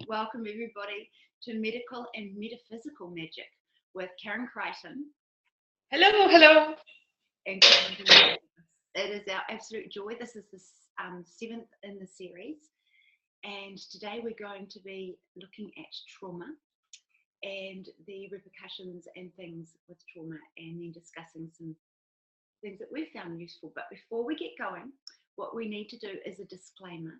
Welcome everybody to Medical and Metaphysical Magic with Creighton. Hello, hello. And Karyn. It is our absolute joy. This is the seventh in the series, and today we're going to be looking at trauma and the repercussions and things with trauma, and then discussing some things that we've found useful. But before we get going, what we need to do is a disclaimer.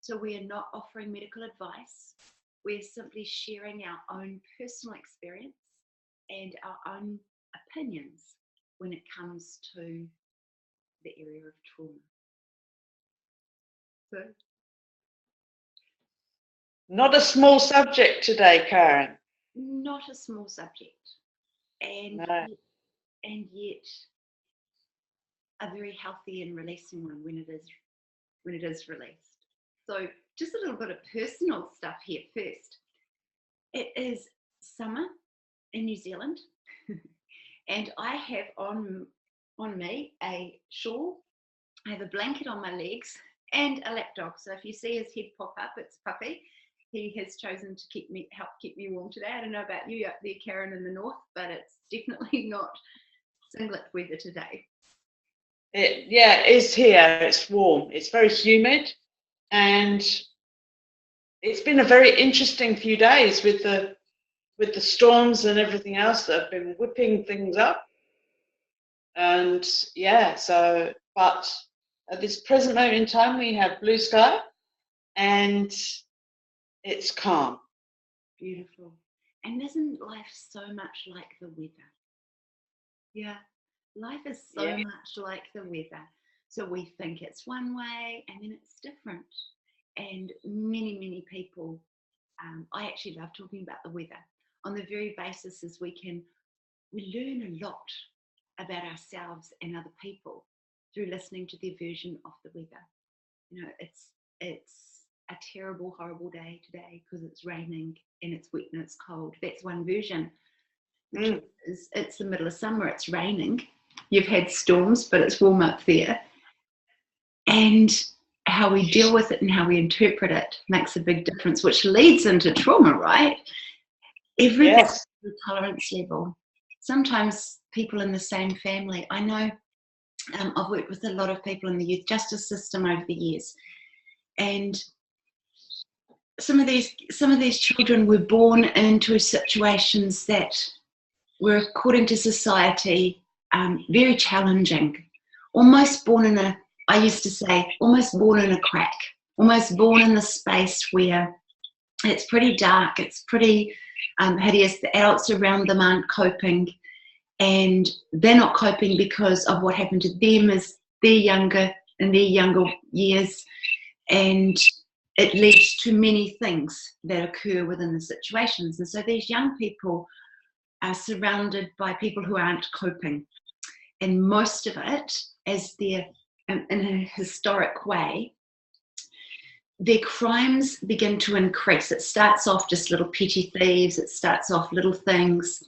So we are not offering medical advice. We're simply sharing our own personal experience and our own opinions when it comes to the area of trauma. So, Not a small subject today, Karyn. not a small subject, and No. yet a very healthy and releasing one when it is released. So just a little bit of personal stuff here first. It is summer in New Zealand and I have on me a shawl, I have a blanket on my legs and a lap dog. So if you see his head pop up, it's Puppy. He has chosen to help keep me warm today. I don't know about you up there, Karyn, in the north, but it's definitely not singlet weather today. It is here. It's warm. It's very humid, and it's been a very interesting few days with the storms and everything else that have been whipping things up. And but at this present moment in time, we have blue sky, and it's calm. Beautiful. And isn't life so much like the weather? Yeah, life is so much like the weather. So we think it's one way and then it's different. And many people, I actually love talking about the weather on the very basis as we learn a lot about ourselves and other people through listening to their version of the weather. You know, it's a terrible, horrible day today because it's raining and it's wet and it's cold. That's one version. It's the middle of summer, it's raining. You've had storms, but it's warm up there. And how we deal with it and how we interpret it makes a big difference, which leads into trauma, right? Everybody's tolerance level. Sometimes people in the same family, I know I've worked with a lot of people in the youth justice system over the years, and some of these children were born into situations that were, according to society, very challenging, almost born in a, I used to say, almost born in a crack, almost born in the space where it's pretty dark, it's pretty hideous, the adults around them aren't coping, and they're not coping because of what happened to them as in their younger years, and it leads to many things that occur within the situations. And so these young people are surrounded by people who aren't coping, and most of it, as they're in a historic way, their crimes begin to increase. It starts off just little petty thieves, it starts off little things,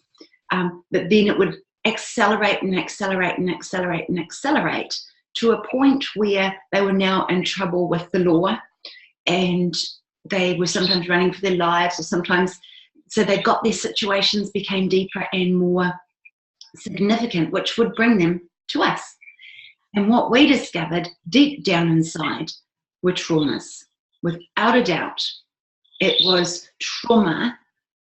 but then it would accelerate and accelerate and accelerate and accelerate to a point where they were now in trouble with the law, and they were sometimes running for their lives, or sometimes, so they got their situations became deeper and more significant, which would bring them to us. And what we discovered deep down inside were traumas. Without a doubt, it was trauma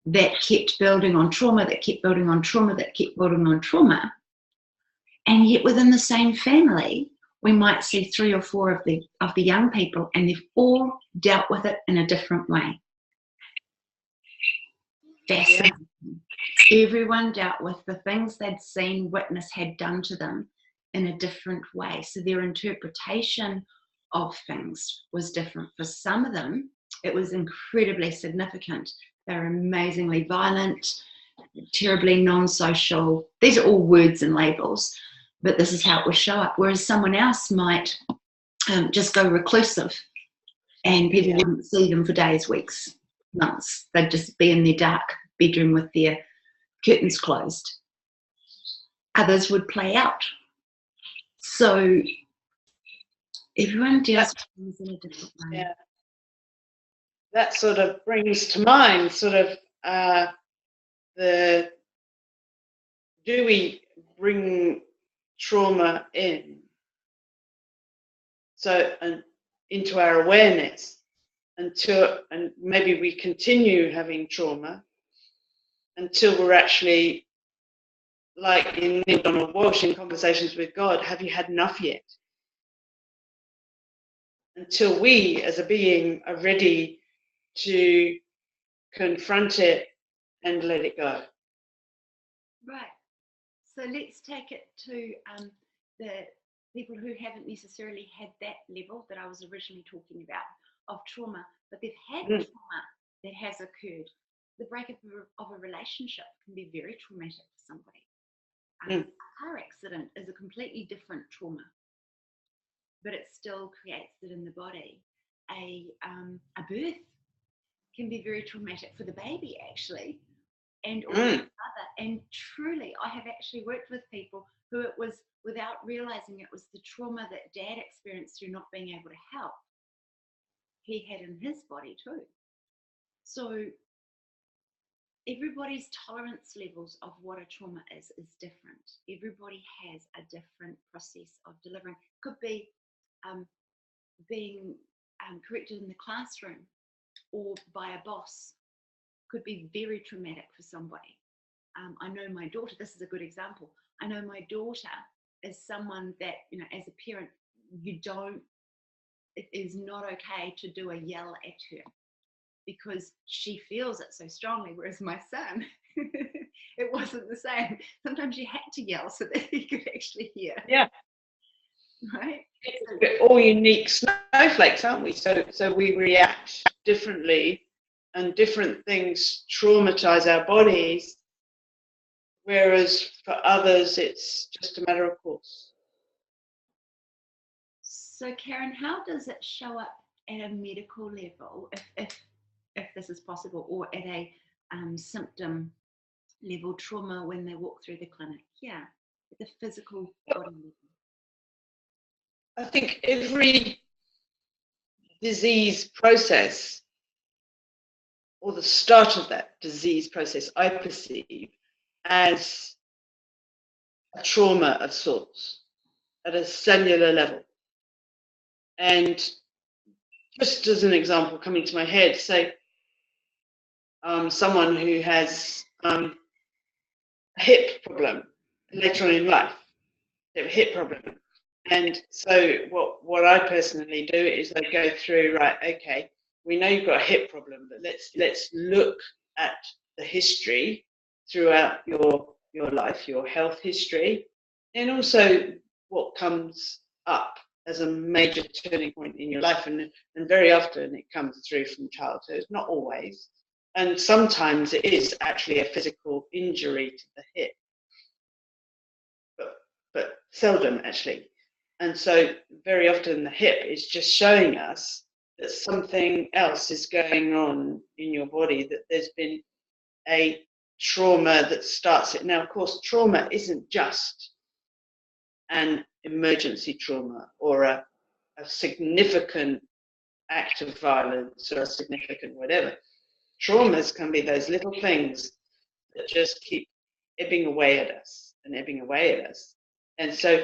that kept building on trauma, that kept building on trauma, that kept building on trauma. And yet within the same family, we might see 3 or 4 of the young people, and they've all dealt with it in a different way. Fascinating. Everyone dealt with the things they'd seen, witnessed, had done to them in a different way. So their interpretation of things was different. For some of them, it was incredibly significant. They're amazingly violent, terribly non-social. These are all words and labels, but this is how it would show up. Whereas someone else might just go reclusive, and people wouldn't see them for days, weeks, months. They'd just be in their dark bedroom with their curtains closed. Others would play out. So everyone deals with things in a different way. that sort of brings to mind sort of do we bring trauma in and into our awareness and maybe we continue having trauma until we're actually, like in Neil Donald Walsh in Conversations with God, have you had enough yet? Until we as a being are ready to confront it and let it go. Right. So let's take it to the people who haven't necessarily had that level that I was originally talking about of trauma, but they've had trauma that has occurred. The breakup of a relationship can be very traumatic for somebody. A car accident is a completely different trauma, but it still creates it in the body. A birth can be very traumatic for the baby, actually, and also the mother. And truly, I have actually worked with people who it was, without realizing it was the trauma that dad experienced through not being able to help, he had in his body too. So everybody's tolerance levels of what a trauma is different. Everybody has a different process of delivering. Could be being corrected in the classroom or by a boss. Could be very traumatic for somebody. I know my daughter, this is a good example. I know my daughter is someone that, you know, as a parent, it is not okay to do a yell at her because she feels it so strongly, whereas my son, it wasn't the same. Sometimes you had to yell so that he could actually hear. Yeah. Right? We're all unique snowflakes, aren't we? So we react differently and different things traumatize our bodies, whereas for others it's just a matter of course. So Karyn, how does it show up at a medical level, if this is possible, or at a symptom level trauma when they walk through the clinic? Yeah, at the physical body level. I think every disease process, or the start of that disease process, I perceive as a trauma of sorts at a cellular level. And just as an example coming to my head, say someone who has a hip problem later on in life, they have a hip problem. And so what I personally do is I go through, right, okay, we know you've got a hip problem, but let's look at the history throughout your life, your health history, and also what comes up as a major turning point in your life. And very often it comes through from childhood, not always. And sometimes it is actually a physical injury to the hip, but seldom actually. And so very often the hip is just showing us that something else is going on in your body, that there's been a trauma that starts it. Now, of course, trauma isn't just an emergency trauma or a significant act of violence or a significant whatever. Traumas can be those little things that just keep ebbing away at us and ebbing away at us. And so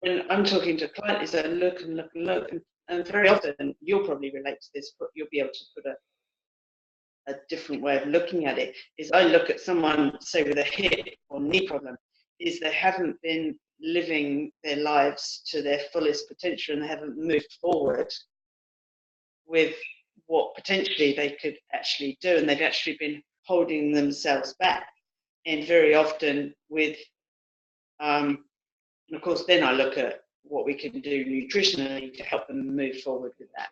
when I'm talking to a client, is I look and look and look, and very often you'll probably relate to this, but you'll be able to put a different way of looking at it, is I look at someone, say, with a hip or knee problem, is they haven't been living their lives to their fullest potential and they haven't moved forward with what potentially they could actually do, and they've actually been holding themselves back. And very often with and of course, then I look at what we can do nutritionally to help them move forward with that.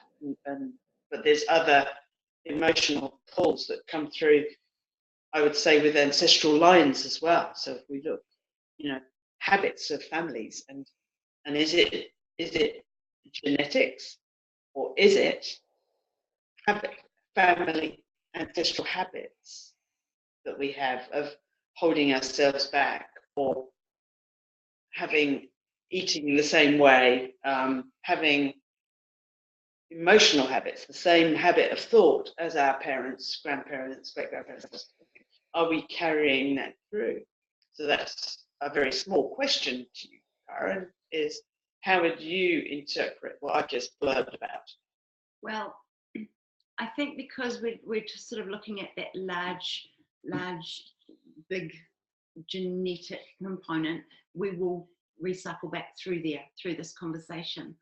But there's other emotional pulls that come through, I would say, with ancestral lines as well. So if we look, habits of families, and is it genetics, or is it family ancestral habits that we have of holding ourselves back, or eating the same way, having emotional habits, the same habit of thought as our parents, grandparents, great-grandparents. Are we carrying that through? So that's a very small question to you, Karyn, is how would you interpret what I just blurted about? Well, I think because we're just sort of looking at that large, big genetic component, we will recycle back through this conversation.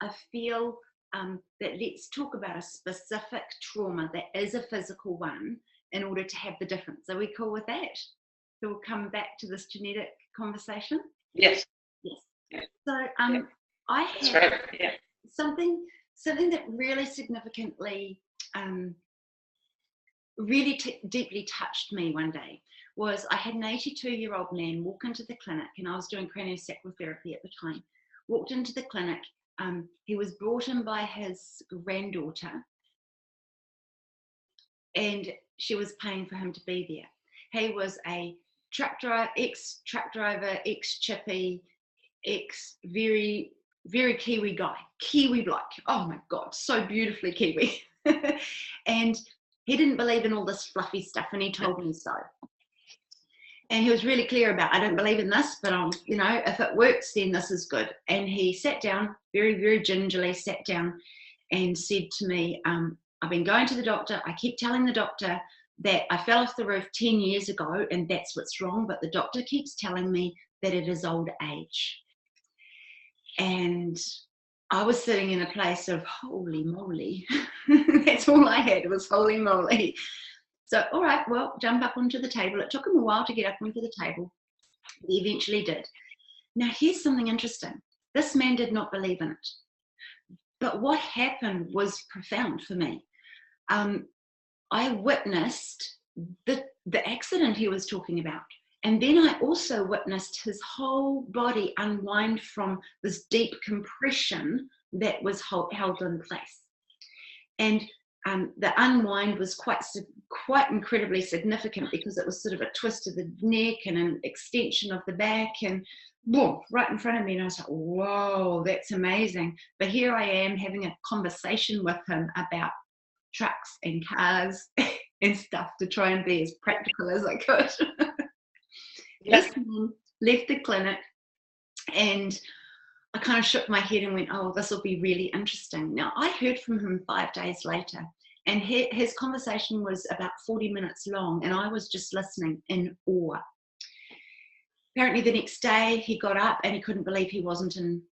I feel that let's talk about a specific trauma that is a physical one in order to have the difference. Are we cool with that? So we'll come back to this genetic conversation? Yes. Yes. Yeah. So yeah. I have right. Yeah. something that really significantly really deeply touched me one day was I had an 82-year-old man walk into the clinic, and I was doing craniosacral therapy at the time. Walked into the clinic. He was brought in by his granddaughter, and she was paying for him to be there. He was a ex-truck driver, ex-chippy, very, very Kiwi guy, Kiwi bloke. Oh my God, so beautifully Kiwi. And he didn't believe in all this fluffy stuff, and he told me so. And he was really clear about, I don't believe in this, but if it works, then this is good. And he sat down, very, very gingerly sat down and said to me, I've been going to the doctor. I keep telling the doctor that I fell off the roof 10 years ago and that's what's wrong, but the doctor keeps telling me that it is old age. And I was sitting in a place of holy moly. That's all I had was holy moly. So, all right, well, jump up onto the table. It took him a while to get up onto the table. He eventually did. Now, here's something interesting. This man did not believe in it. But what happened was profound for me. I witnessed the accident he was talking about. And then I also witnessed his whole body unwind from this deep compression that was held in place. And the unwind was quite incredibly significant because it was sort of a twist of the neck and an extension of the back, and boom, right in front of me. And I was like, whoa, that's amazing. But here I am having a conversation with him about trucks and cars and stuff to try and be as practical as I could. This man left the clinic, and I kind of shook my head and went, oh, this will be really interesting. Now, I heard from him 5 days later, and his conversation was about 40 minutes long, and I was just listening in awe. Apparently, the next day, he got up and he couldn't believe he wasn't in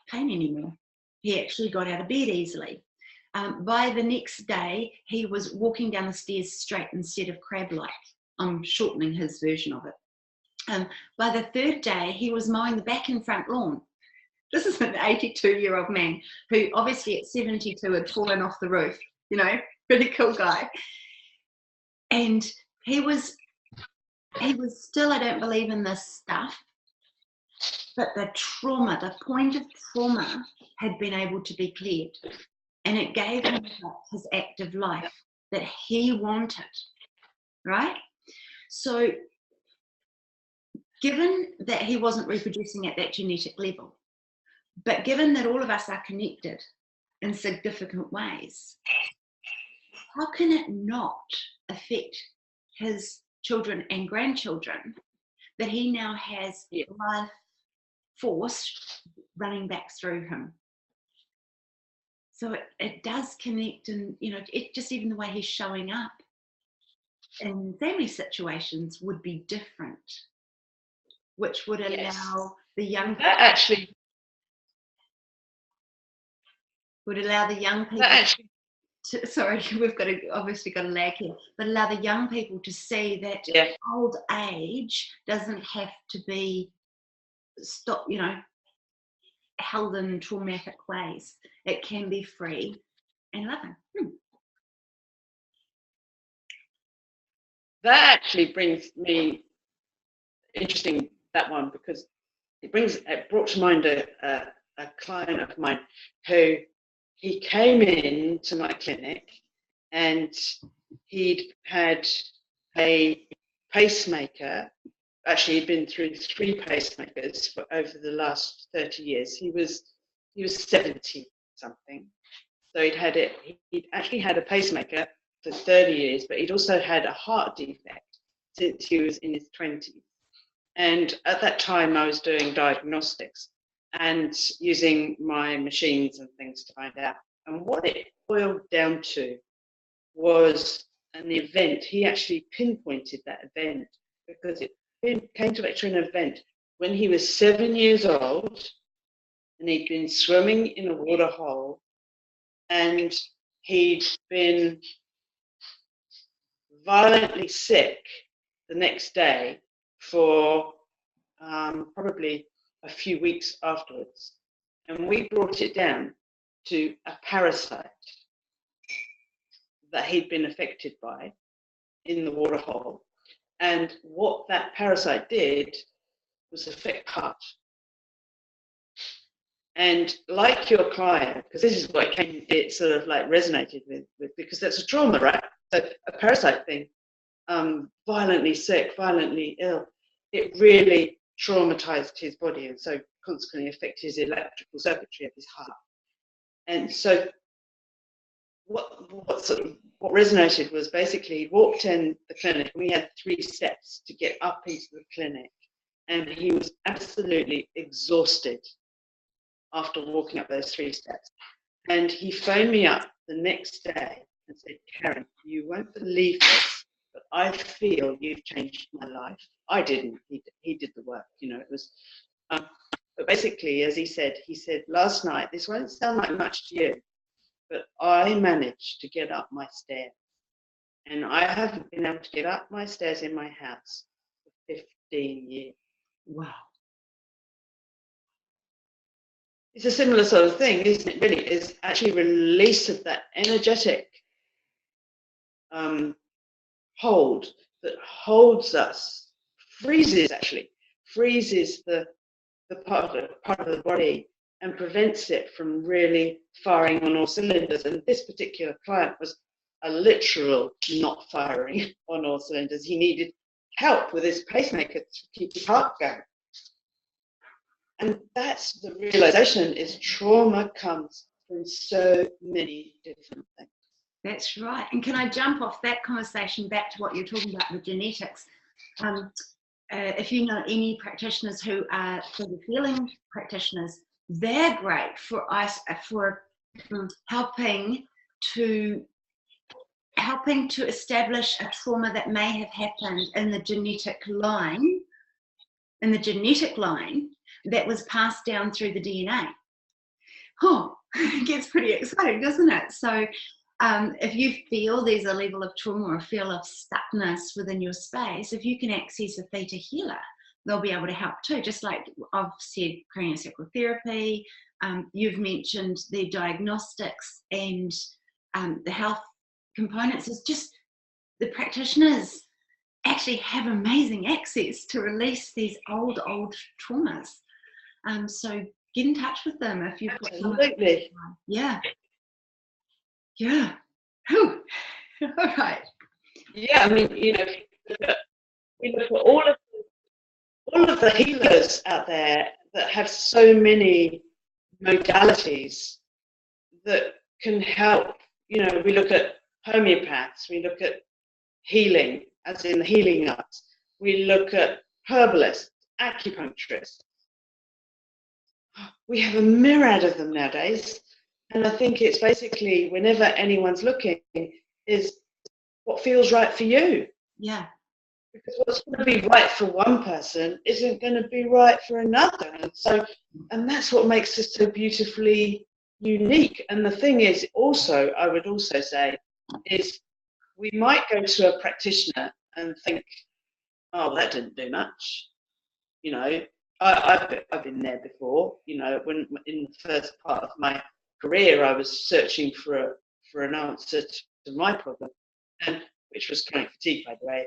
pain anymore. He actually got out of bed easily. By the next day, he was walking down the stairs straight instead of crab-like. I'm shortening his version of it. By the 3rd day, he was mowing the back and front lawn. This is an 82-year-old man who obviously at 72 had fallen off the roof, pretty cool guy. And he was still, I don't believe in this stuff, but the point of trauma had been able to be cleared. And it gave him his active life that he wanted, right? So given that he wasn't reproducing at that genetic level, but given that all of us are connected in significant ways, how can it not affect his children and grandchildren that he now has life force running back through him? So it does connect, and it just, even the way he's showing up in family situations would be different, which would allow the young people sorry, we've obviously got a lag here, but allow the young people to see that old age doesn't have to be held in traumatic ways. It can be free and loving. That actually brings me interesting, that one, because it brought to mind a client of mine who he came in to my clinic, and he'd had a pacemaker. Actually, he'd been through 3 pacemakers over the last 30 years. He was 70 something, So he'd actually had a pacemaker for 30 years, but he'd also had a heart defect since he was in his 20s. And at that time, I was doing diagnostics and using my machines and things to find out. And what it boiled down to was an event. He actually pinpointed that event because it came to an event when he was 7 years old, and he'd been swimming in a water hole, and he'd been violently sick the next day for probably a few weeks afterwards. And we brought it down to a parasite that he'd been affected by in the water hole. And what that parasite did was affect heart. And like your client, because this is what it sort of like resonated with, because that's a trauma, right? So a parasite thing, violently sick, violently ill, it really traumatized his body, and so consequently affected his electrical circuitry of his heart. And so what resonated was basically he walked in the clinic, and we had 3 steps to get up into the clinic, and he was absolutely exhausted after walking up those 3 steps. And he phoned me up the next day and said, "Karyn, you won't believe this, but I feel you've changed my life." I didn't. He did the work. You know, it was. But basically, as he said, last night, this won't sound like much to you, but I managed to get up my stairs. And I haven't been able to get up my stairs in my house for 15 years. Wow. It's a similar sort of thing, isn't it? Really, it's actually release of that energetic hold that holds us, freezes the part of the body and prevents it from really firing on all cylinders. And this particular client was a literal not firing on all cylinders. He needed help with his pacemaker to keep his heart going. And that's the realization, is trauma comes from so many different things. That's right. And can I jump off that conversation back to what you're talking about with genetics? If you know any practitioners who are sort of healing practitioners, they're great for us for helping to establish a trauma that may have happened in the genetic line, that was passed down through the DNA. Oh, it gets pretty exciting, doesn't it? So if you feel there's a level of trauma or a feel of stuckness within your space, if you can access a theta healer, they'll be able to help too. Just like I've said, craniosacral therapy, you've mentioned the diagnostics and the health components. Is just the practitioners actually have amazing access to release these old traumas. So get in touch with them if you've got absolutely. Yeah. Whew. All right. Yeah, I mean, you know, we look at all of the healers out there that have so many modalities that can help. You know, we look at homeopaths, we look at healing, as in the healing arts, we look at herbalists, acupuncturists. We have a myriad of them nowadays. And I think it's basically, whenever anyone's looking, is what feels right for you. Yeah. Because what's going to be right for one person isn't going to be right for another. And that's what makes us so beautifully unique. And the thing is also, I would also say, is we might go to a practitioner and think, oh, that didn't do much. You know, I've been there before. You know, when in the first part of my career, I was searching for an answer to my problem, which was chronic fatigue, by the way.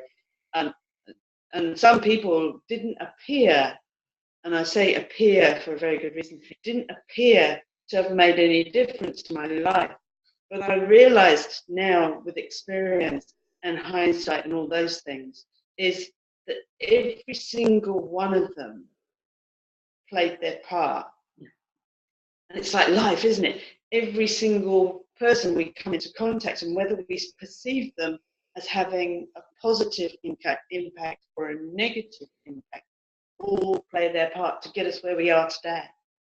And some people didn't appear, and I say appear for a very good reason, didn't appear to have made any difference to my life. But I realized now, with experience and hindsight and all those things, is that every single one of them played their part. And it's like life, isn't it? Every single person we come into contact and whether we perceive them as having a positive impact or a negative impact all play their part to get us where we are today.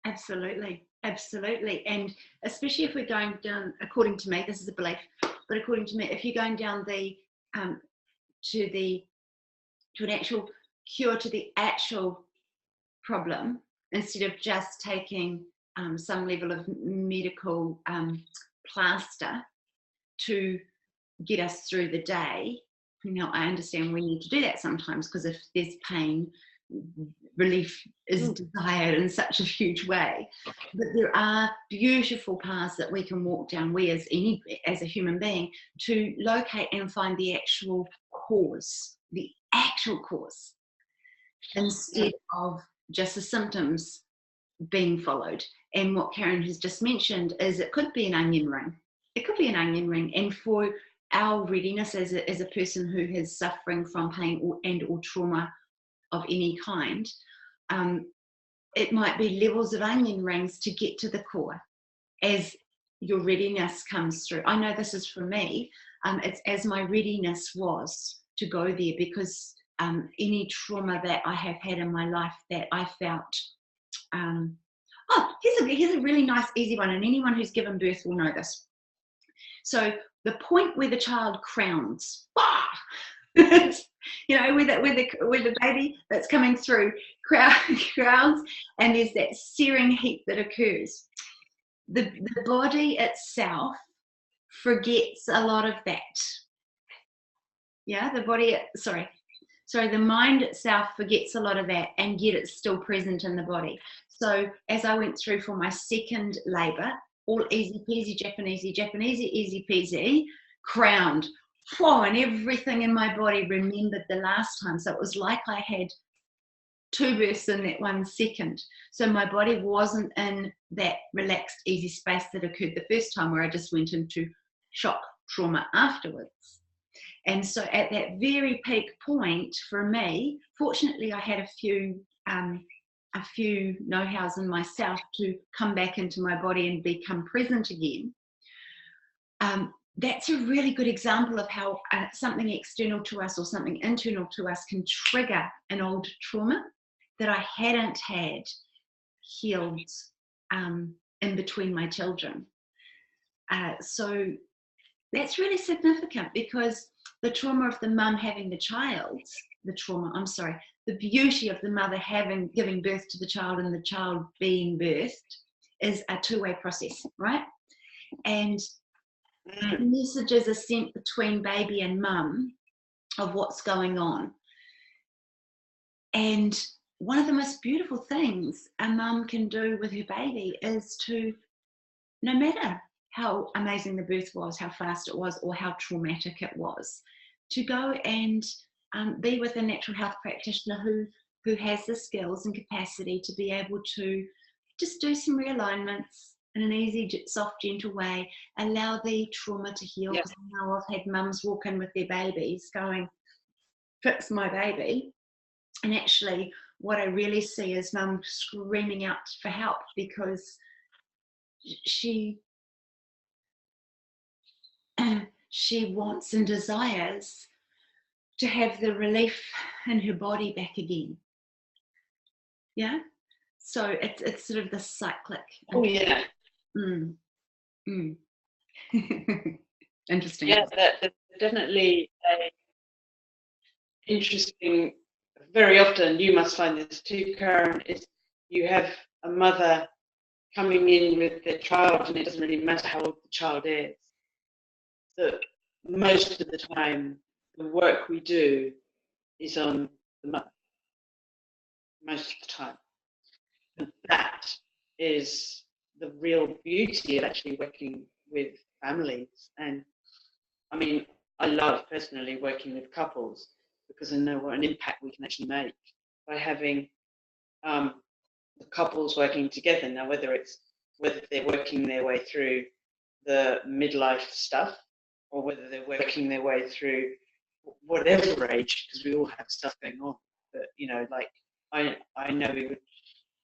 Absolutely, absolutely. And especially if we're going down, according to me, this is a belief, but according to me, if you're going down to an actual cure to the actual problem, instead of just taking some level of medical plaster to get us through the day. I understand we need to do that sometimes, because if there's pain, relief is desired in such a huge way. But there are beautiful paths that we can walk down, we as a human being, to locate and find the actual cause, instead of just the symptoms being followed. And what Karyn has just mentioned is it could be an onion ring. And for our readiness as a person who is suffering from pain or trauma of any kind, it might be levels of onion rings to get to the core as your readiness comes through. I know this is for me. It's as my readiness was to go there, because any trauma that I have had in my life that I felt, here's a really nice, easy one, and anyone who's given birth will know this. So the point where the child crowns, where the baby that's coming through crowns, and there's that searing heat that occurs. The body itself forgets a lot of that. Yeah, the mind itself forgets a lot of that, and yet it's still present in the body. So as I went through for my second labour, all easy peasy, Japanesey, easy peasy, crowned. Whoa, and everything in my body remembered the last time. So it was like I had 2 births in that 1 second. So my body wasn't in that relaxed, easy space that occurred the first time, where I just went into shock trauma afterwards. And so at that very peak point for me, fortunately I had a few know-hows in myself to come back into my body and become present again. That's a really good example of how something external to us or something internal to us can trigger an old trauma that I hadn't had healed in between my children. So that's really significant, because the trauma of the mum having the beauty of the mother giving birth to the child and the child being birthed is a two-way process, right? And messages are sent between baby and mum of what's going on. And one of the most beautiful things a mum can do with her baby is to, no matter how amazing the birth was, how fast it was, or how traumatic it was, to go and be with a natural health practitioner who has the skills and capacity to be able to just do some realignments in an easy, soft, gentle way, allow the trauma to heal. Because I know I've had mums walk in with their babies going, fix my baby. And actually what I really see is mum screaming out for help, because she wants and desires to have the relief in her body back again. Yeah, so it's sort of the cyclic. Oh yeah. Interesting. Yeah, that's definitely interesting. Very often, you must find this too, Karyn, is you have a mother coming in with their child, and it doesn't really matter how old the child is. That most of the time, the work we do is on the mother. Most of the time. And that is the real beauty of actually working with families. And I mean, I love personally working with couples, because I know what an impact we can actually make by having the couples working together. Now, whether they're working their way through the midlife stuff, or whether they're working their way through whatever age, because we all have stuff going on. But like I know we would,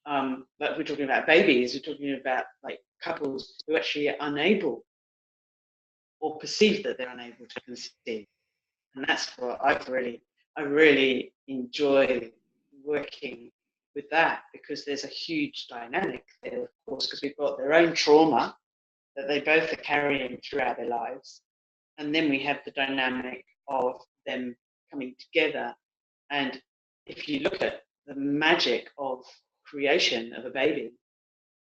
like we're talking about babies, we're talking about like couples who actually are unable or perceive that they're unable to conceive. And that's what I really enjoy working with that, because there's a huge dynamic there, of course, because we've got their own trauma that they both are carrying throughout their lives. And then we have the dynamic of them coming together. And if you look at the magic of creation of a baby,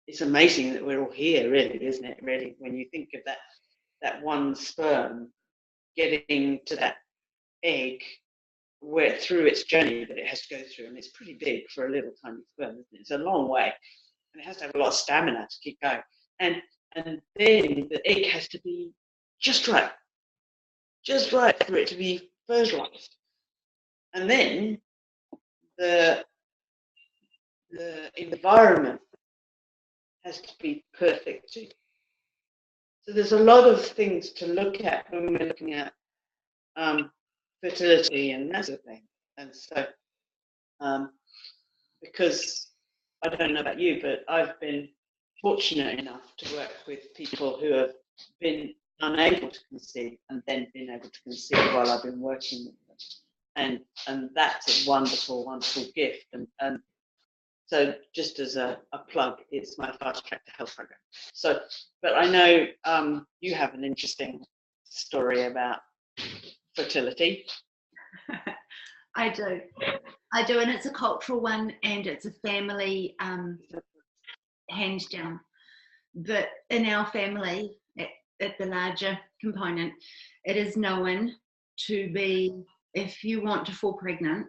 it's amazing that we're all here, really, isn't it? Really, when you think of that one sperm getting to that egg, where through its journey that it has to go through, and it's pretty big for a little tiny sperm, isn't it? It's a long way, and it has to have a lot of stamina to keep going. And then the egg has to be just right for it to be fertilized. And then the environment has to be perfect too. So there's a lot of things to look at when we're looking at fertility and that sort of thing. And so, because I don't know about you, but I've been fortunate enough to work with people who have been unable to conceive and then been able to conceive while I've been working with them. And that's a wonderful, wonderful gift. And so just as a plug, it's my Fast Track to Health program. So, but I know you have an interesting story about fertility. I do, and it's a cultural one, and it's a family hands down. But in our family, at the larger component, it is known to be, if you want to fall pregnant,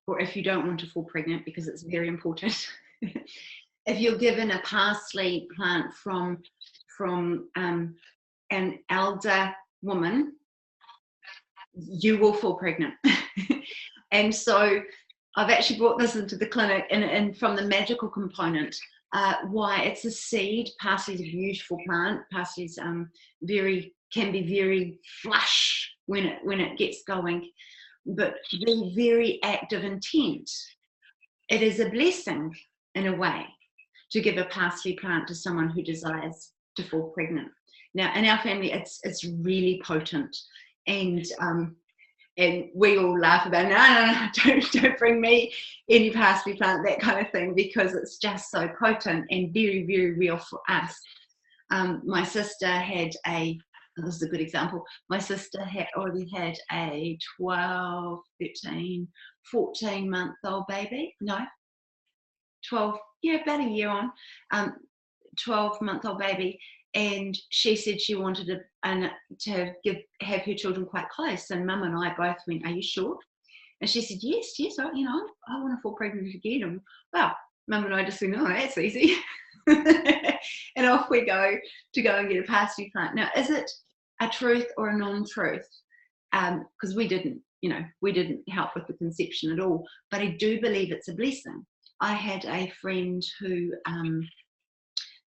or if you don't want to fall pregnant, because it's very important, if you're given a parsley plant from an elder woman, you will fall pregnant. And so I've actually brought this into the clinic, and from the magical component, why it's a seed. Parsley is a beautiful plant. Parsley's can be very flush when it gets going, but the very act of intent, it is a blessing in a way to give a parsley plant to someone who desires to fall pregnant. Now, in our family, it's really potent, and we all laugh about, no, don't bring me any parsley plant, that kind of thing, because it's just so potent and very, very real for us. My sister had this is a good example. My sister had already had a 12, 13, 14-month-old baby. No, 12, yeah, about a year on, 12-month-old baby. And she said she wanted to have her children quite close. And Mum and I both went, "Are you sure?" And she said, yes, I want to fall pregnant again. And well, Mum and I just went, "Oh, that's easy." And off we go to go and get a parsley plant. Now, is it a truth or a non-truth? Because we didn't help with the conception at all. But I do believe it's a blessing. I had a friend who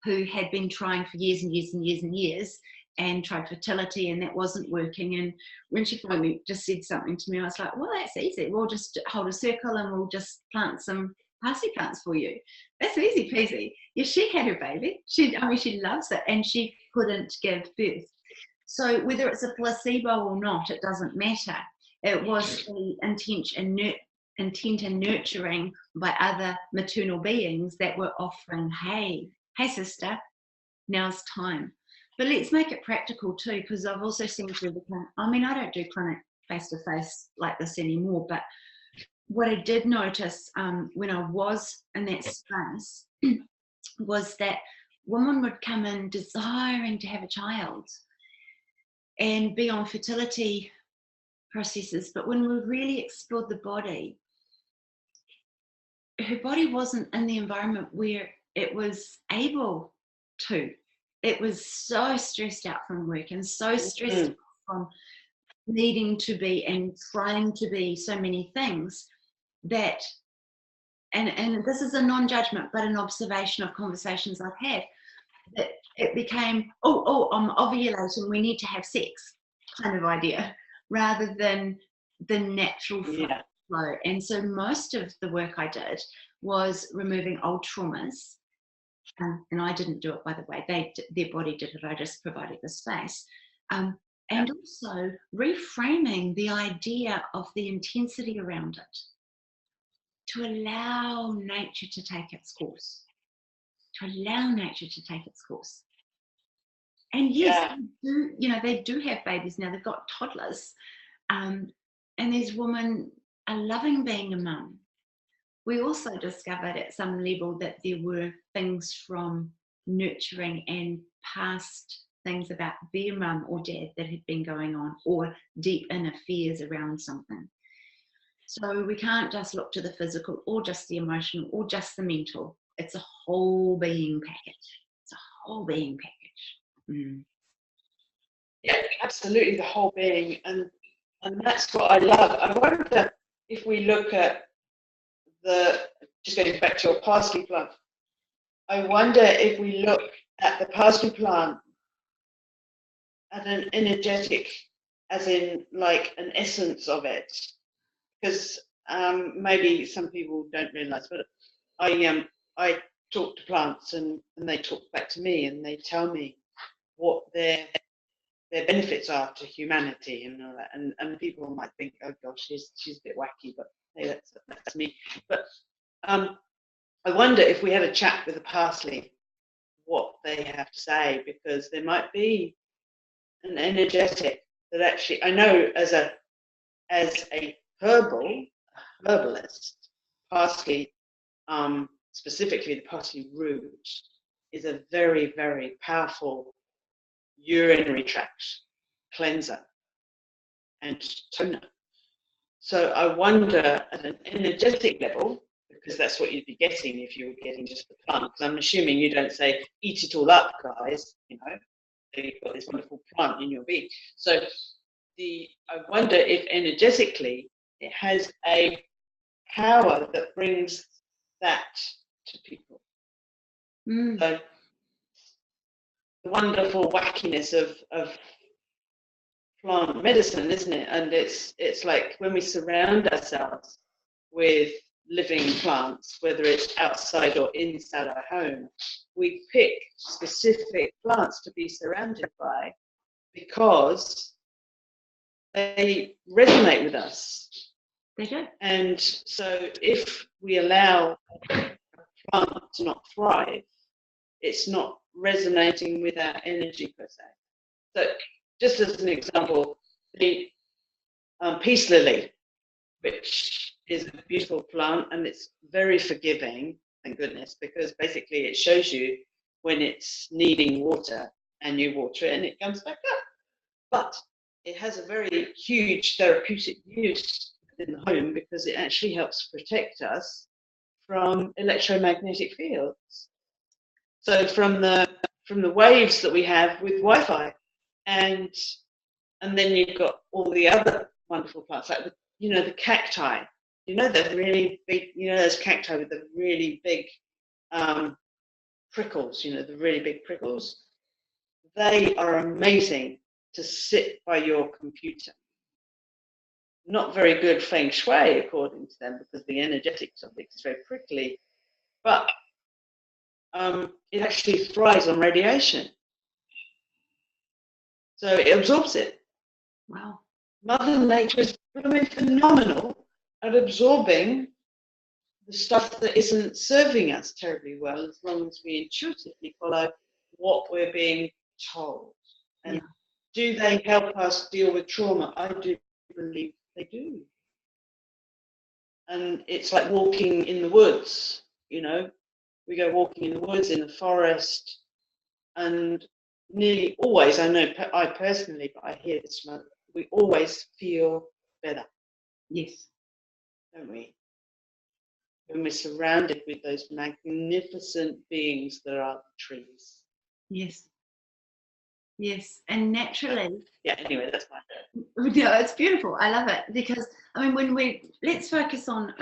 had been trying for years and years and years and years, and tried fertility, and that wasn't working. And when she finally just said something to me, I was like, well, that's easy. We'll just hold a circle and we'll just plant some parsley plants for you. That's easy peasy. Yeah, she had her baby. She loves it, and she couldn't give birth. So whether it's a placebo or not, it doesn't matter. It was the intent and nurturing by other maternal beings that were offering, hey sister, now's time. But let's make it practical too, because I've also seen through the clinic, I don't do clinic face-to-face like this anymore, but what I did notice when I was in that space was that women would come in desiring to have a child and be on fertility processes, but when we really explored the body, her body wasn't in the environment where it was able to. It was so stressed out from work and so stressed out from needing to be and trying to be so many things that, and this is a non-judgment, but an observation of conversations I've had, that it became, I'm ovulating, we need to have sex kind of idea, rather than the natural flow. And so most of the work I did was removing old traumas And I didn't do it, by the way. Their body did it. I just provided the space. And also reframing the idea of the intensity around it, to allow nature to take its course. To allow nature to take its course. And yes, they do have babies now. They've got toddlers. And these women are loving being a mum. We also discovered at some level that there were things from nurturing and past things about their mum or dad that had been going on, or deep inner fears around something. So we can't just look to the physical or just the emotional or just the mental. It's a whole being package. It's a whole being package. Mm. Yeah, absolutely, the whole being. And that's what I love. I wonder if we look at just going back to your parsley plant, I wonder if we look at the parsley plant at an energetic, as in like an essence of it, because maybe some people don't realize, but I talk to plants and they talk back to me, and they tell me what their benefits are to humanity and all that, and people might think, oh gosh, she's a bit wacky, but hey, that's me. But I wonder if we had a chat with the parsley, what they have to say, because there might be an energetic that actually, I know as a herbalist, parsley, specifically the parsley root, is a very, very powerful urinary tract cleanser and toner. So I wonder at an energetic level, because that's what you'd be getting if you were getting just the plant, because I'm assuming you don't say, eat it all up, guys, you've got this wonderful plant in your being. So I wonder if energetically it has a power that brings that to people. So the wonderful wackiness of plant medicine, isn't it? And it's like when we surround ourselves with living plants, whether it's outside or inside our home, we pick specific plants to be surrounded by because they resonate with us. They do. And so if we allow a plant to not thrive, it's not resonating with our energy per se. So just as an example, the peace lily, which is a beautiful plant, and it's very forgiving, thank goodness, because basically it shows you when it's needing water and you water it and it comes back up. But it has a very huge therapeutic use in the home because it actually helps protect us from electromagnetic fields. So from the waves that we have with Wi-Fi, and then you've got all the other wonderful plants, like the cacti. The really big, those cacti with the really big prickles. The really big prickles. They are amazing to sit by your computer. Not very good feng shui, according to them, because the energetics of it is very prickly. But it actually thrives on radiation. So it absorbs it. Wow. Mother Nature is phenomenal at absorbing the stuff that isn't serving us terribly well, as long as we intuitively follow what we're being told. And do they help us deal with trauma? I do believe they do. And it's like walking in the woods, we go walking in the woods, in the forest, and nearly always, I personally, but I hear this from others, we always feel better. Yes. Don't we? When we're surrounded with those magnificent beings that are the trees. Yes. Yes. And naturally. Yeah, anyway, that's my thing. Yeah, it's beautiful. I love it because, let's focus on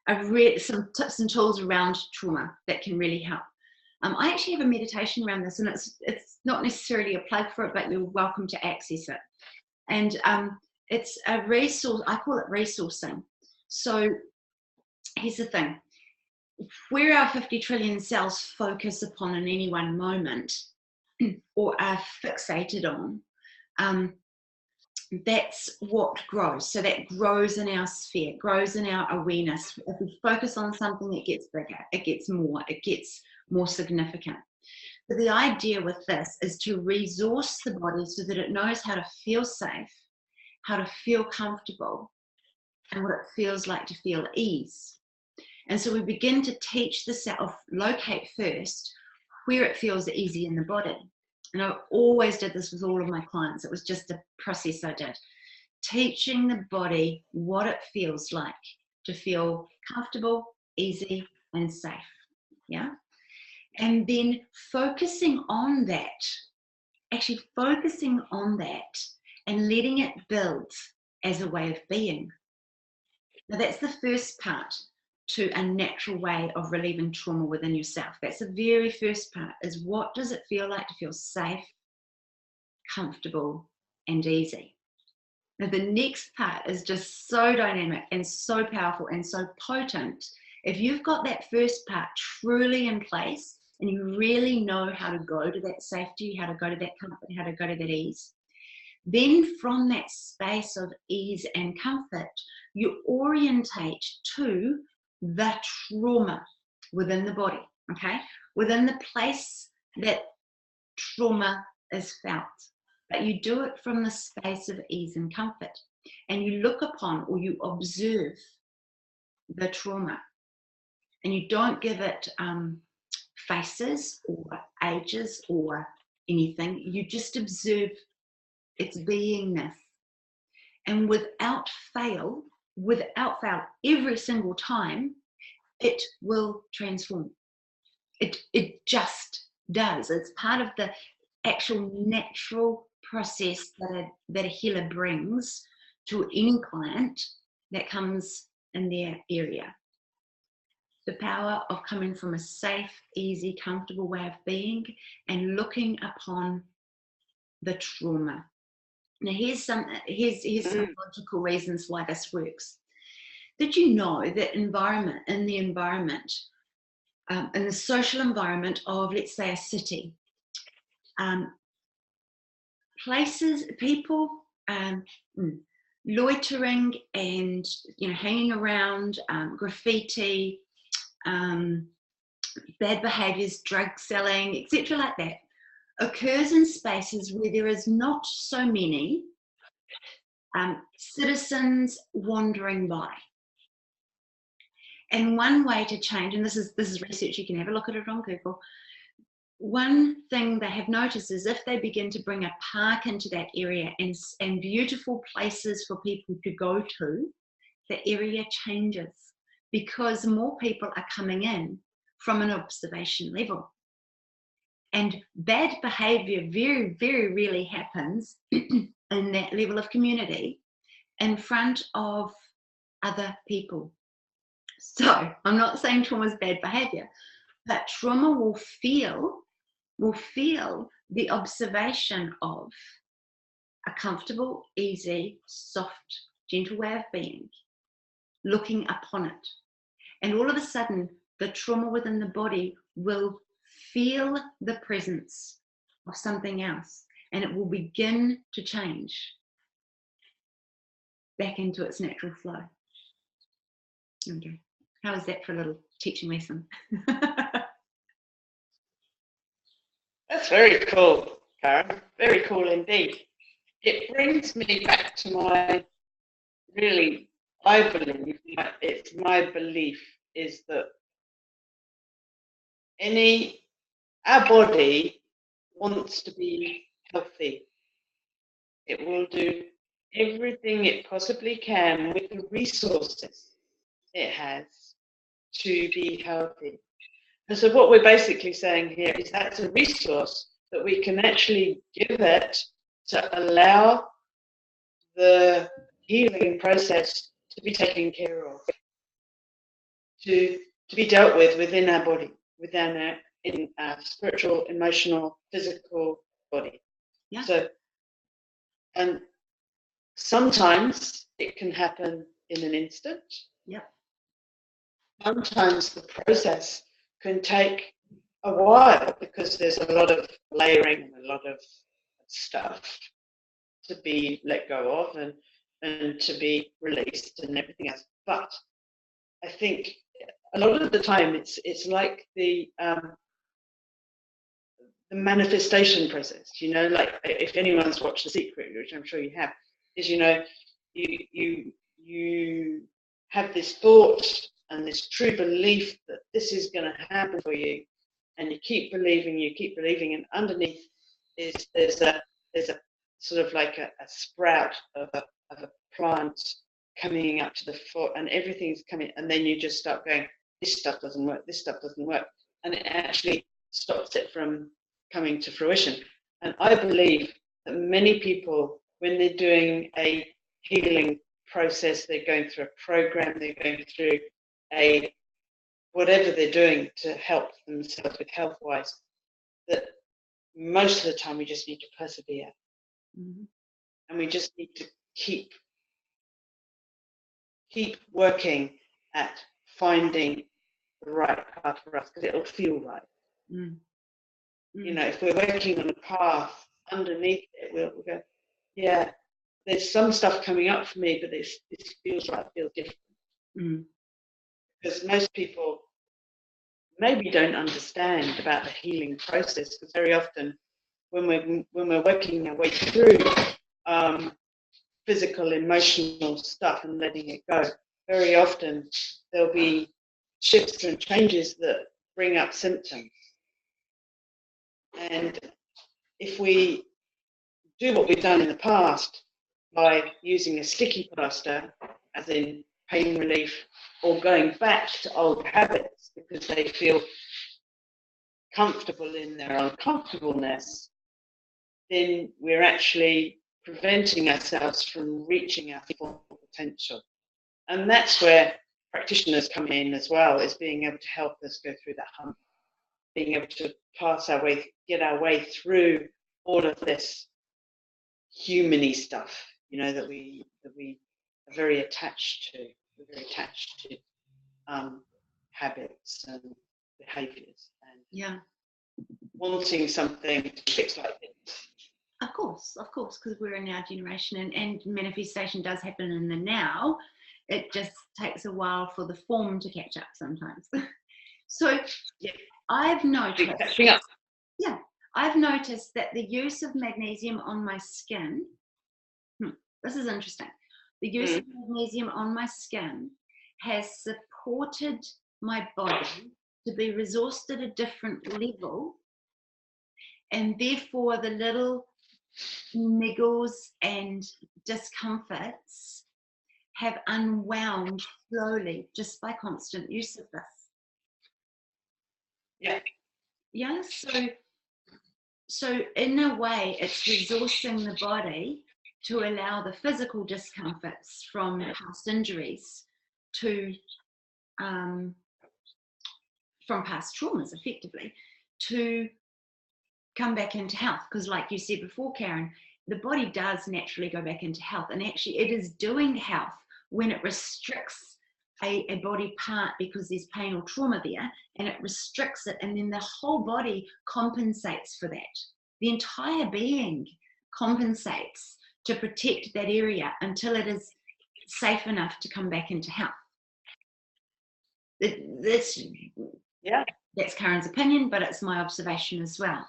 I've read some tips and tools around trauma that can really help. I actually have a meditation around this, and it's not necessarily a plug for it, but you're welcome to access it. And it's a resource. I call it resourcing. So here's the thing. where our 50 trillion cells focus upon in any one moment or are fixated on, that's what grows. So that grows in our sphere, grows in our awareness. If we focus on something, it gets bigger, it gets more significant. But the idea with this is to resource the body so that it knows how to feel safe, how to feel comfortable, and what it feels like to feel ease. And so we begin to teach the self, locate first where it feels easy in the body. And I always did this with all of my clients. It was just a process I did. Teaching the body what it feels like to feel comfortable, easy, and safe. Yeah. And then focusing on that, actually focusing on that and letting it build as a way of being. Now that's the first part to a natural way of relieving trauma within yourself. That's the very first part, is what does it feel like to feel safe, comfortable, and easy? Now the next part is just so dynamic and so powerful and so potent. If you've got that first part truly in place and you really know how to go to that safety, how to go to that comfort, how to go to that ease, then from that space of ease and comfort, you orientate to the trauma within the body, okay? Within the place that trauma is felt. But you do it from the space of ease and comfort. And you look upon or you observe the trauma. And you don't give it faces or ages or anything. You just observe its beingness. And without fail, every single time, it will transform. It just does. It's part of the actual natural process that a healer brings to any client that comes in their area. The power of coming from a safe, easy, comfortable way of being and looking upon the trauma. Now, here's some logical reasons why this works. Did you know that in the social environment of, let's say, a city, people loitering and hanging around, graffiti, bad behaviours, drug selling, etc., like that, occurs in spaces where there is not so many citizens wandering by. And one way to change, and this is research, you can have a look at it on Google, one thing they have noticed is if they begin to bring a park into that area and beautiful places for people to go to, the area changes because more people are coming in from an observation level. And bad behavior very, very rarely happens in that level of community in front of other people. So I'm not saying trauma is bad behavior, but trauma will feel the observation of a comfortable, easy, soft, gentle way of being, looking upon it. And all of a sudden, the trauma within the body will feel the presence of something else, and it will begin to change back into its natural flow. Okay. How is that for a little teaching lesson? That's very cool, Karyn. Very cool indeed. It brings me back to my it's my belief is that our body wants to be healthy. It will do everything it possibly can with the resources it has to be healthy. And so what we're basically saying here is that's a resource that we can actually give it to allow the healing process to be taken care of, to be dealt with within our body, in our spiritual, emotional, physical body. Yeah. So, and sometimes it can happen in an instant. Yep. sometimes the process can take a while because there's a lot of layering and a lot of stuff to be let go of and to be released and everything else. But I think a lot of the time it's like the manifestation process, like if anyone's watched The Secret, which I'm sure you have, is you have this thought and this true belief that this is going to happen for you, and you keep believing, and underneath there's a sort of like a sprout of a plant coming up to the foot, and everything's coming, and then you just start going, this stuff doesn't work, and it actually stops it from coming to fruition. And I believe that many people, when they're doing a healing process, they're going through a program, they're going through a whatever they're doing to help themselves with health-wise, that most of the time we just need to persevere. Mm-hmm. And we just need to keep working at finding the right path for us, because it'll feel right. Mm. If we're working on a path, underneath it, we'll go, yeah, there's some stuff coming up for me, but this feels right, feels different. Mm. Because most people maybe don't understand about the healing process, because very often when we're working our way through physical, emotional stuff and letting it go, very often there'll be shifts and changes that bring up symptoms. And if we do what we've done in the past by using a sticky plaster, as in pain relief, or going back to old habits because they feel comfortable in their uncomfortableness, then we're actually preventing ourselves from reaching our full potential. And that's where practitioners come in as well, is being able to help us go through that hump, being able to get our way through all of this human-y stuff, that we are very attached to. We're very attached to habits and behaviours, and wanting something to fix like this. Of course, because we're in our generation, and manifestation does happen in the now. It just takes a while for the form to catch up sometimes. So I've noticed. I've noticed that the use of magnesium on my skin. This is interesting. The use of magnesium on my skin has supported my body to be resourced at a different level, and therefore the little niggles and discomforts have unwound slowly just by constant use of this. Yeah, so in a way it's resourcing the body to allow the physical discomforts from past injuries to from past traumas effectively to come back into health, because like you said before, Karyn, the body does naturally go back into health, and actually it is doing health when it restricts a body part because there's pain or trauma there, and it restricts it, and then the whole body compensates for that. The entire being compensates to protect that area until it is safe enough to come back into health. That's Karyn's opinion, but it's my observation as well.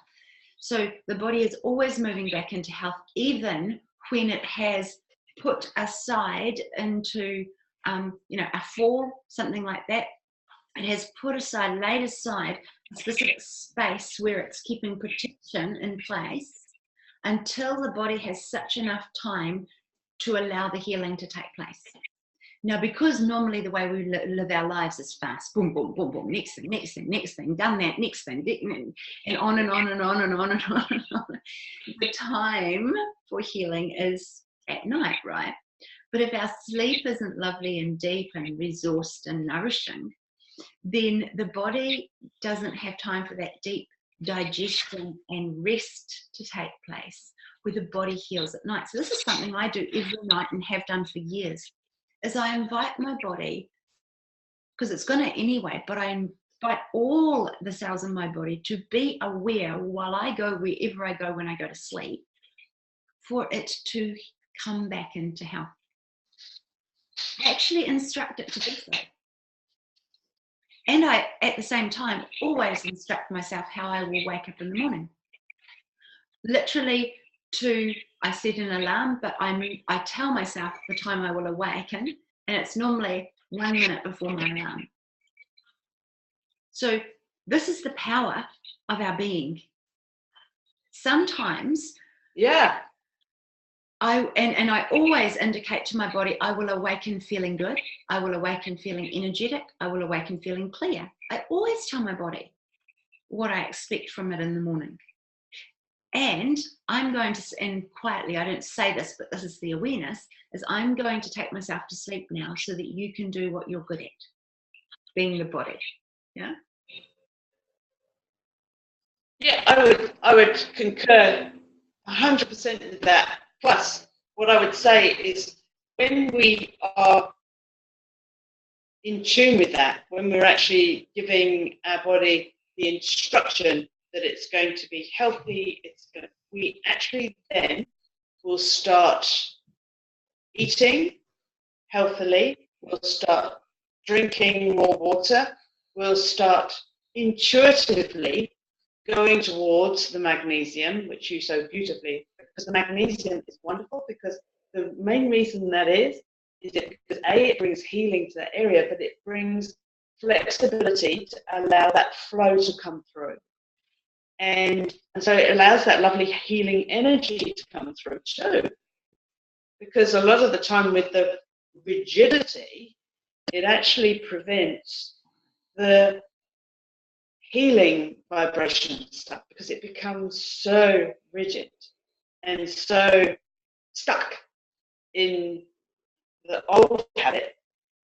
So the body is always moving back into health, even when it has put aside into, a fall, something like that. It has laid aside a specific space where it's keeping protection in place until the body has such enough time to allow the healing to take place. Now, because normally the way we live our lives is fast, boom, boom, boom, boom, next thing, done that, next thing, and on and on and on and on and on and on. The time for healing is at night, right? But if our sleep isn't lovely and deep and resourced and nourishing, then the body doesn't have time for that deep digestion and rest to take place, where the body heals at night. So this is something I do every night and have done for years, is I invite my body because it's going to anyway, but I invite all the cells in my body to be aware while I go wherever I go when I go to sleep, for it to come back into health. I actually instruct it to do so. And I, at the same time, always instruct myself how I will wake up in the morning. Literally, I set an alarm, but I tell myself the time I will awaken, and it's normally 1 minute before my alarm. So this is the power of our being. Sometimes, Yeah. I always indicate to my body, I will awaken feeling good. I will awaken feeling energetic. I will awaken feeling clear. I always tell my body what I expect from it in the morning. And I'm going to, and quietly, I don't say this, but this is the awareness, is I'm going to take myself to sleep now so that you can do what you're good at, being the body. Yeah. Yeah, I would concur 100% with that. Plus, what I would say is when we are in tune with that, when we're actually giving our body the instruction that it's going to be healthy, we actually then will start eating healthily, we'll start drinking more water, we'll start intuitively going towards the magnesium, which you so beautifully, because the magnesium is wonderful, because the main reason that is because it brings healing to that area, but it brings flexibility to allow that flow to come through. And so it allows that lovely healing energy to come through too. Because a lot of the time with the rigidity, it actually prevents the healing vibration stuff, because it becomes so rigid and so stuck in the old habit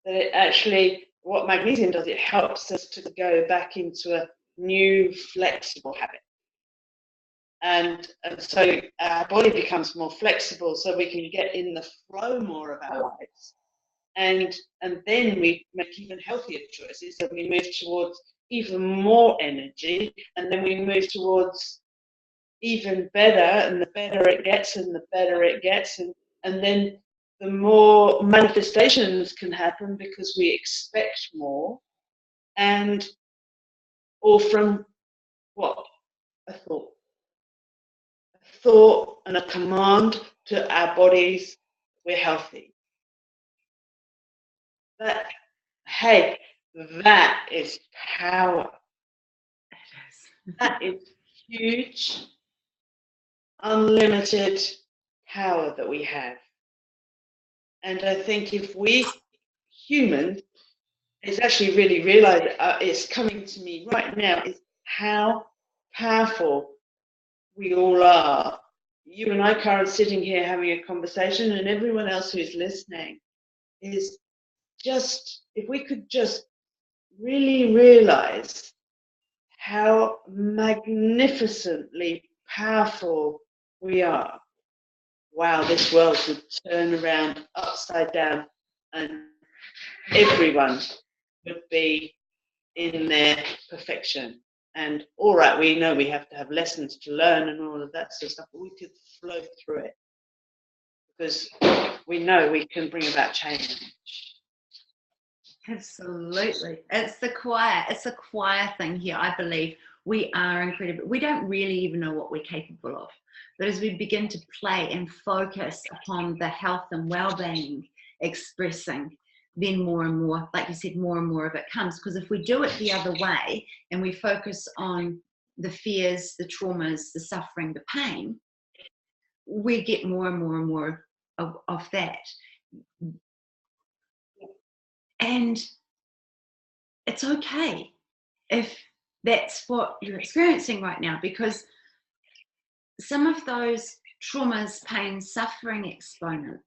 that it actually, what magnesium does, it helps us to go back into a new flexible habit. And so our body becomes more flexible, so we can get in the flow more of our lives. And then we make even healthier choices, and we move towards even more energy, and then we move towards even better, and the better it gets, and the better it gets, and then the more manifestations can happen because we expect more, and all from what? A thought and a command to our bodies, we're healthy. That, hey, that is power. That is huge, unlimited power that we have. And I think if we humans, it's actually really realized, it's coming to me right now, is how powerful we all are. You and I, Karyn, sitting here having a conversation, and everyone else who's listening, is just, if we could just really realize how magnificently powerful we are. Wow, this world would turn around upside down, and everyone would be in their perfection. And all right, we know we have to have lessons to learn and all of that sort of stuff, but we could flow through it because we know we can bring about change. Absolutely. It's the choir thing here. I believe we are incredible. We don't really even know what we're capable of. But as we begin to play and focus upon the health and well-being expressing, then more and more, like you said, more and more of it comes. Because if we do it the other way and we focus on the fears, the traumas, the suffering, the pain, we get more and more and more of that. And it's okay if that's what you're experiencing right now, because some of those traumas, pain, suffering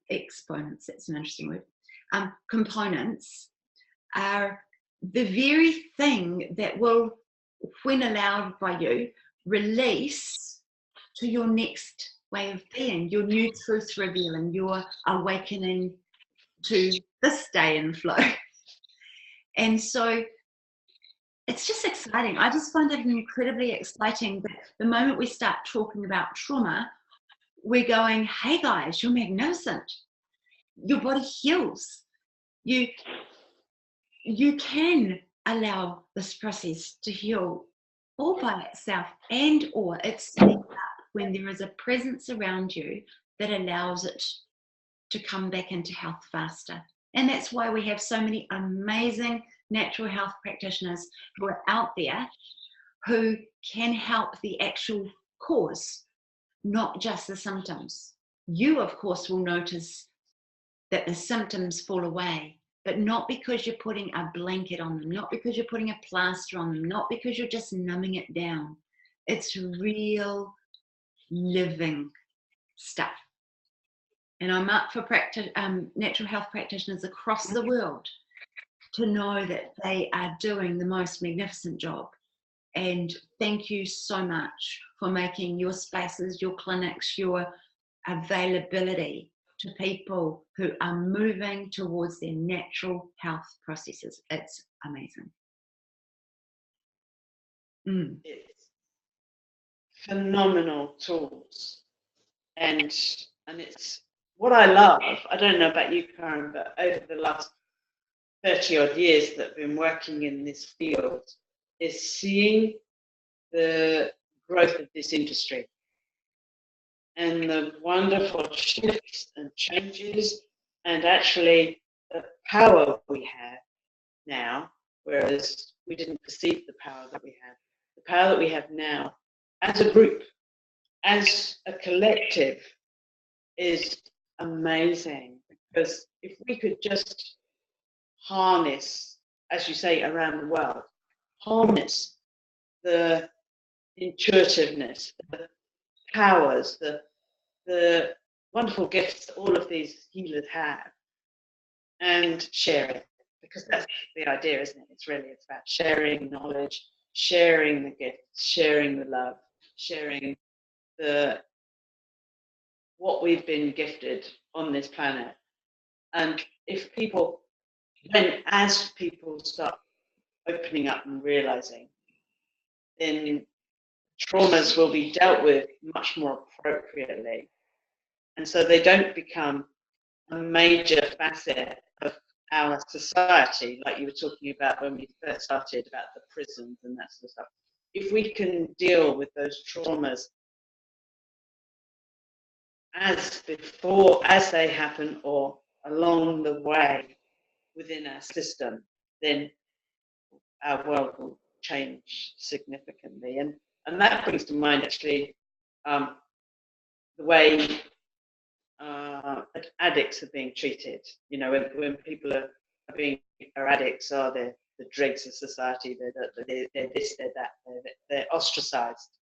exponents, that's an interesting word, components are the very thing that will, when allowed by you, release to your next way of being, your new truth revealing, your awakening to this day in flow. And so it's just exciting. I just find it incredibly exciting that the moment we start talking about trauma, we're going, hey guys, you're magnificent. Your body heals. You can allow this process to heal all by itself, and or it's speeding up when there is a presence around you that allows it to come back into health faster. And that's why we have so many amazing natural health practitioners who are out there who can help the actual cause, not just the symptoms. You, of course, will notice that the symptoms fall away, but not because you're putting a blanket on them, not because you're putting a plaster on them, not because you're just numbing it down. It's real living stuff. And I'm up for natural health practitioners across the world to know that they are doing the most magnificent job. And thank you so much for making your spaces, your clinics, your availability to people who are moving towards their natural health processes. It's amazing. It's phenomenal tools. And it's what I love. I don't know about you, Karyn, but over the last 30 odd years that I've been working in this field is seeing the growth of this industry and the wonderful shifts and changes, and actually the power we have now, whereas we didn't perceive the power that we have. The power that we have now as a group, as a collective, is amazing, because if we could just harness, as you say, around the world, harness the intuitiveness, the powers, the wonderful gifts that all of these healers have, and share it, because that's the idea, isn't it? It's about sharing knowledge, sharing the gifts, sharing the love, sharing what we've been gifted on this planet. And if people, as people start opening up and realizing, then traumas will be dealt with much more appropriately. And so they don't become a major facet of our society, like you were talking about when we first started about the prisons and that sort of stuff. If we can deal with those traumas as before, as they happen, or along the way within our system, then our world will change significantly. And that brings to mind actually the way addicts are being treated. You know, when people are addicts, are the dregs of society, they're this, they're that, they're ostracized.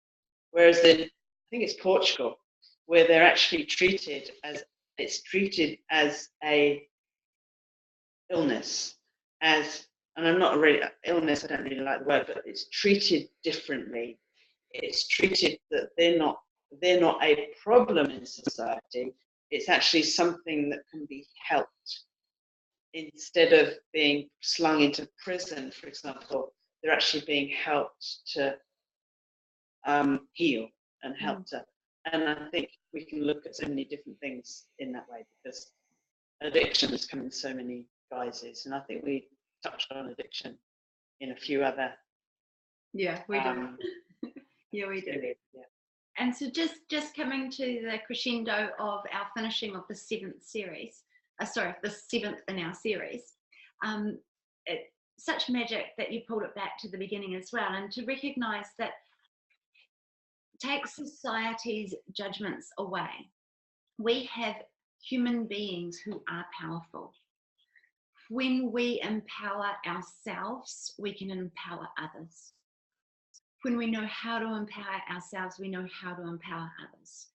Whereas in, I think it's Portugal, where they're actually treated as a illness, and I'm not really illness, I don't really like the word, but it's treated differently. It's treated that they're not a problem in society. It's actually something that can be helped. Instead of being slung into prison, for example, they're actually being helped to heal and help to. And I think we can look at so many different things in that way, because addiction has come in so many guises. And I think we touched on addiction in a few other. Yeah, we do. Yeah, we do. Yeah. And so just coming to the crescendo of our finishing of the seventh series, the seventh in our series, such magic that you pulled it back to the beginning as well, and to recognize that take society's judgments away. We have human beings who are powerful. When we empower ourselves, we can empower others. When we know how to empower ourselves, we know how to empower others.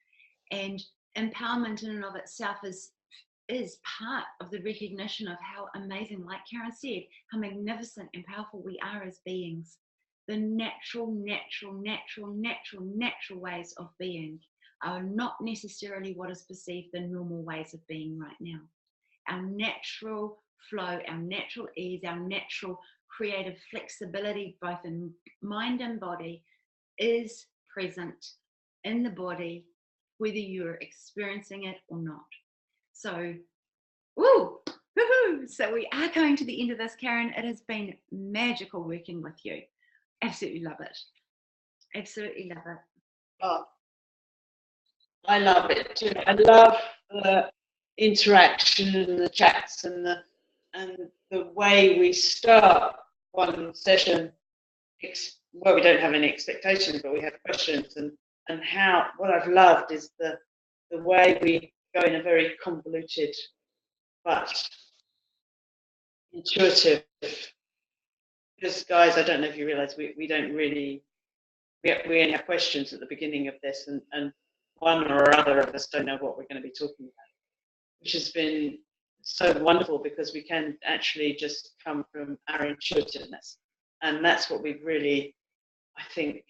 And empowerment in and of itself is part of the recognition of how amazing, like Karyn said, how magnificent and powerful we are as beings. The natural ways of being are not necessarily what is perceived the normal ways of being right now. Our natural flow, our natural ease, our natural creative flexibility, both in mind and body, is present in the body, whether you're experiencing it or not. So, woo! Woohoo! So we are going to the end of this, Karyn. It has been magical working with you. Absolutely love it. Absolutely love it. Oh, I love it too. I love the interaction and the chats and the way we start one session. Well, we don't have any expectations, but we have questions, and how what I've loved is the way we go in a very convoluted but intuitive. Because guys, I don't know if you realise we don't really we only have questions at the beginning of this, and one or other of us don't know what we're going to be talking about, which has been so wonderful because we can actually just come from our intuitiveness, and that's what we've really, I think,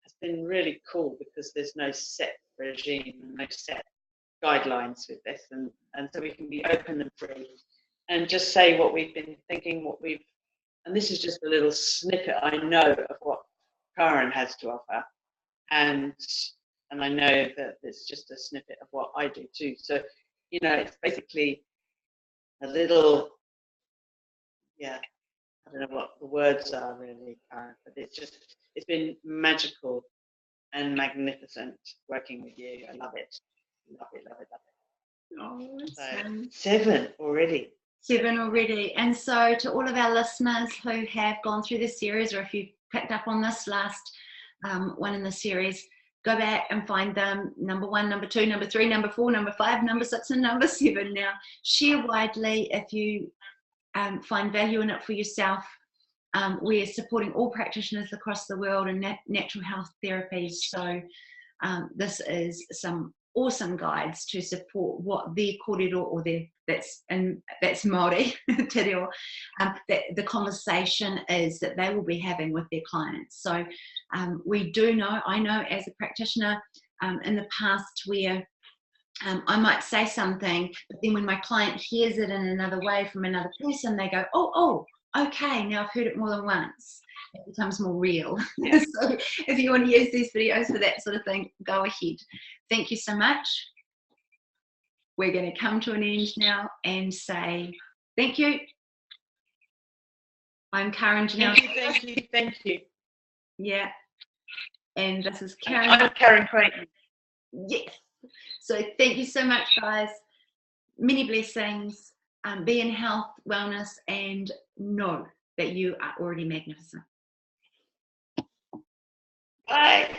has been really cool because there's no set regime, no set guidelines with this, and so we can be open and free and just say what we've been thinking, and this is just a little snippet I know of what Karyn has to offer, and I know that it's just a snippet of what I do too. So, it's basically a little, I don't know what the words are really, Karyn, but it's been magical and magnificent working with you. I love it. Love it, love it, love it. Oh, so 7 already. 7 already. And so to all of our listeners who have gone through this series, or if you picked up on this last one in the series, go back and find them, number 1, number 2, number 3, number 4, number 5, number 6, and number 7. Now, share widely if you find value in it for yourself. We're supporting all practitioners across the world in natural health therapies. So this is some awesome guides to support what their kōrero, or that's Māori, te reo, that the conversation is that they will be having with their clients. So I know as a practitioner in the past where I might say something, but then when my client hears it in another way from another person, they go, oh, okay, now I've heard it more than once. It becomes more real. Yeah. So if you want to use these videos for that sort of thing, go ahead. Thank you so much. We're going to come to an end now and say thank you. I'm Karyn, Janelle. Thank you. Yeah. And this is Karyn. I'm Karyn Creighton. Yes. So thank you so much, guys. Many blessings. Be in health, wellness, and know that you are already magnificent. Bye.